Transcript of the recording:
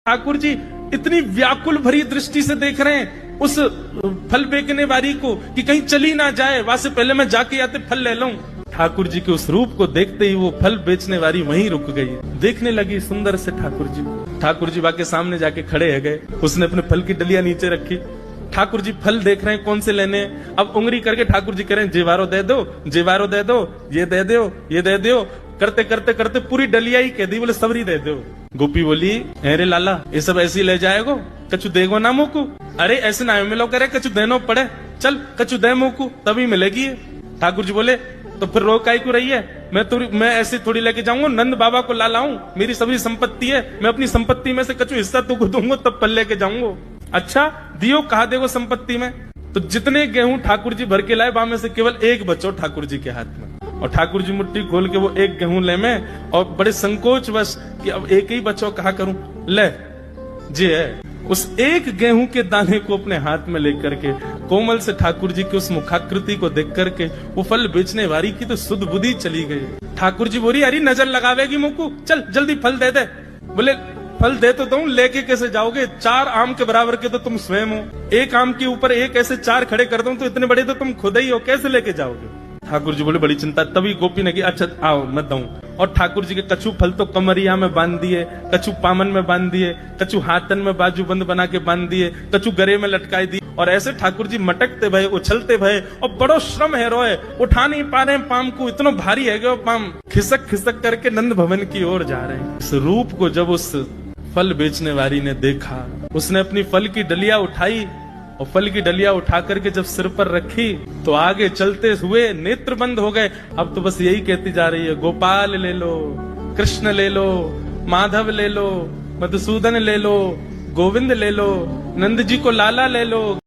ठाकुर जी इतनी व्याकुल भरी दृष्टि से देख रहे हैं उस फल बेचने वाली को कि कहीं चली ना जाए, वहां से पहले मैं जाके आते फल ले लूं। ठाकुर जी के उस रूप को देखते ही वो फल बेचने वाली वहीं रुक गई, देखने लगी सुंदर से ठाकुर जी। ठाकुर जी बाके सामने जाके खड़े है गए, उसने अपने फल की डलिया नीचे रखी। ठाकुर जी फल देख रहे हैं कौन से लेने। अब उंगली करके ठाकुर जी कह रहे हैं जेवारो दे दो, जेवारो दे दो, ये दे दो, ये दे दो। करते करते करते पूरी डलिया ही कह दी, बोले सबरी दे दो। गोपी बोली अरे लाला ये सब ऐसे ही ले जाएगो, कछु देगो ना मुकू। अरे ऐसे ना मिलो करे, कछु देनो पड़े, चल कछु दे मुकू तभी मिलेगी। ठाकुर जी बोले तो फिर रो काई को रही है, मैं ऐसे थोड़ी लेके जाऊंगा, नंद बाबा को ला लाऊं, मेरी सभी संपत्ति है, मैं अपनी संपत्ति में से कछु हिस्सा तुमको दूंगा तब फल लेके जाऊंगा। अच्छा दियो कहा देगो संपत्ति में। तो जितने गेहूं ठाकुर जी भर के लाए वहां में से केवल एक बचो ठाकुर जी के हाथ में, और ठाकुर जी मुट्ठी खोल के वो एक गेहूं ले में, और बड़े संकोच बस कि अब एक ही बच्चों कहा करूं, ले जी है। उस एक गेहूं के दाने को अपने हाथ में लेकर के कोमल से ठाकुर जी की उस मुखाकृति को देख करके वो फल बेचने वाली की तो सुध बुद्धि चली गई। ठाकुर जी बोली अरे नजर लगावेगी मुकू, चल जल्दी फल दे दे। बोले फल दे तो दूं, लेके कैसे जाओगे, 4 आम के बराबर के तो तुम स्वयं हो, एक आम के ऊपर एक ऐसे 4 खड़े कर दूं तो इतने बड़े तो तुम खुद ही हो, कैसे लेके जाओगे। ठाकुर जी बोले बड़ी चिंता। तभी गोपी ने की अच्छा आओ मैं दूं, और ठाकुर जी के कछु फल तो कमरिया में बांध दिए, कछु पामन में बांध दिए, कछु हाथन में बाजू बंद बना के बांध दिए, कछु गरे में लटकाई दी। और ऐसे ठाकुर जी मटकते भये, उछलते भये, और बड़ो श्रम है रोए, उठा नहीं पा रहे पाम को, इतना भारी है कि पाम खिसक खिसक करके नंद भवन की ओर जा रहे हैं। इस रूप को जब उस फल बेचने वाली ने देखा, उसने अपनी फल की डलिया उठाई, और फल की डलिया उठा करके जब सिर पर रखी तो आगे चलते हुए नेत्र बंद हो गए। अब तो बस यही कहती जा रही है गोपाल ले लो, कृष्ण ले लो, माधव ले लो, मधुसूदन ले लो, गोविंद ले लो, नंद जी को लाला ले लो।